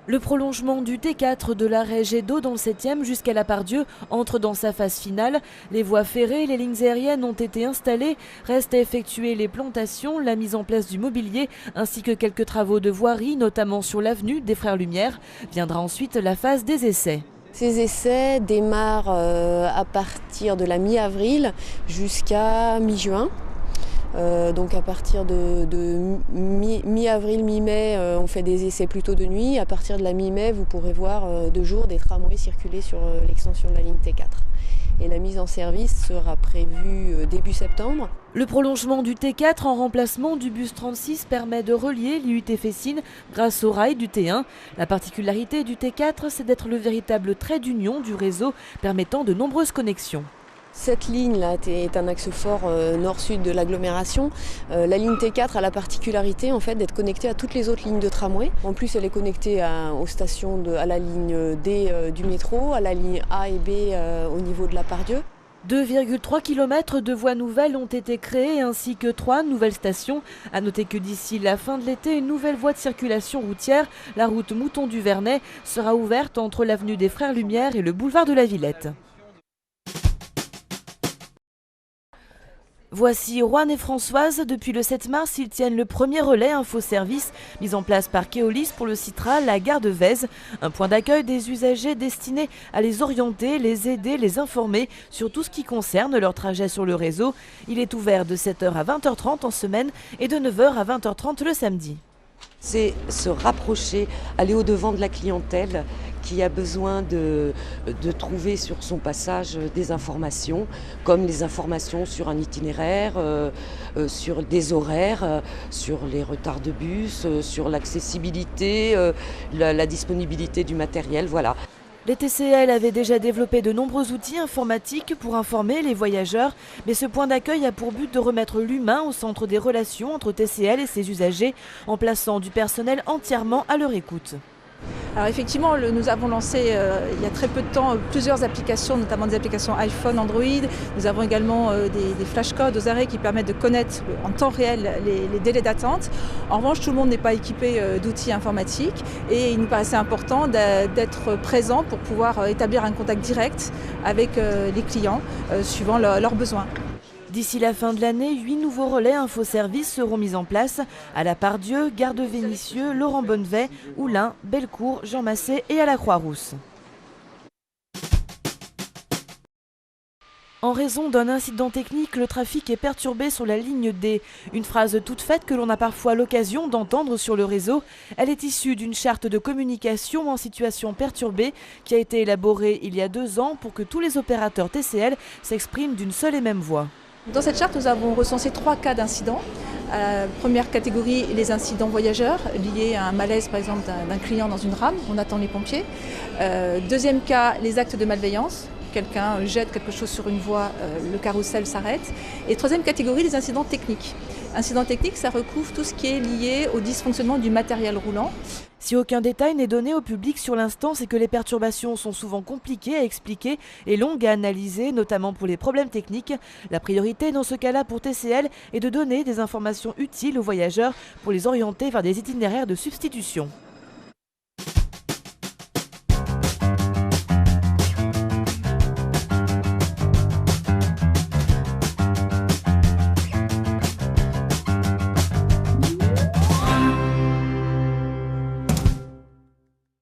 Le prolongement du T4 de l'arrêt Jet d'eau dans le 7e jusqu'à la Pardieu entre dans sa phase finale. Les voies ferrées et les lignes aériennes ont été installées. Reste à effectuer les plantations, la mise en place du mobilier ainsi que quelques travaux de voirie, notamment sur l'avenue des Frères Lumière. Viendra ensuite la phase des essais. Ces essais démarrent à partir de la mi-avril jusqu'à mi-juin. Donc à partir de mi-avril, mi-mai, on fait des essais plutôt de nuit. À partir de la mi-mai, vous pourrez voir de jour des tramways circuler sur l'extension de la ligne T4. Et la mise en service sera prévue début septembre. Le prolongement du T4 en remplacement du bus 36 permet de relier l'IUT Fessines grâce au rail du T1. La particularité du T4, c'est d'être le véritable trait d'union du réseau permettant de nombreuses connexions. Cette ligne-là est un axe fort nord-sud de l'agglomération. La ligne T4 a la particularité en fait, d'être connectée à toutes les autres lignes de tramway. En plus, elle est connectée aux stations à la ligne D du métro, à la ligne A et B au niveau de la Pardieu. 2,3 km de voies nouvelles ont été créées ainsi que 3 nouvelles stations. A noter que d'ici la fin de l'été, une nouvelle voie de circulation routière, la route Mouton du Vernet, sera ouverte entre l'avenue des Frères Lumière et le boulevard de la Villette. Voici Juan et Françoise. Depuis le 7 mars, ils tiennent le premier relais info-service mis en place par Keolis pour le Citral, la gare de Vèze. Un point d'accueil des usagers destiné à les orienter, les aider, les informer sur tout ce qui concerne leur trajet sur le réseau. Il est ouvert de 7h à 20h30 en semaine et de 9h à 20h30 le samedi. C'est se rapprocher, aller au-devant de la clientèle qui a besoin de trouver sur son passage des informations, comme les informations sur un itinéraire, sur des horaires, sur les retards de bus, sur l'accessibilité, la disponibilité du matériel, voilà. Les TCL avaient déjà développé de nombreux outils informatiques pour informer les voyageurs, mais ce point d'accueil a pour but de remettre l'humain au centre des relations entre TCL et ses usagers, en plaçant du personnel entièrement à leur écoute. Alors effectivement, nous avons lancé il y a très peu de temps plusieurs applications, notamment des applications iPhone, Android. Nous avons également des flashcodes aux arrêts qui permettent de connaître en temps réel les délais d'attente. En revanche, tout le monde n'est pas équipé d'outils informatiques et il nous paraissait important d'être présent pour pouvoir établir un contact direct avec les clients suivant leurs besoins. D'ici la fin de l'année, 8 nouveaux relais infoservices seront mis en place à la Pardieu, Gare de Vénissieux, Laurent Bonnevet, Oulin, Bellecour, Jean Massé et à la Croix-Rousse. En raison d'un incident technique, le trafic est perturbé sur la ligne D. Une phrase toute faite que l'on a parfois l'occasion d'entendre sur le réseau. Elle est issue d'une charte de communication en situation perturbée qui a été élaborée il y a 2 ans pour que tous les opérateurs TCL s'expriment d'une seule et même voix. Dans cette charte, nous avons recensé 3 cas d'incidents. Première catégorie, les incidents voyageurs liés à un malaise par exemple d'un client dans une rame, on attend les pompiers. Deuxième cas, les actes de malveillance. Quelqu'un jette quelque chose sur une voie, le carrousel s'arrête. Et troisième catégorie, les incidents techniques. Incidents techniques, ça recouvre tout ce qui est lié au dysfonctionnement du matériel roulant. Si aucun détail n'est donné au public sur l'instant, c'est que les perturbations sont souvent compliquées à expliquer et longues à analyser, notamment pour les problèmes techniques. La priorité dans ce cas-là pour TCL est de donner des informations utiles aux voyageurs pour les orienter vers des itinéraires de substitution.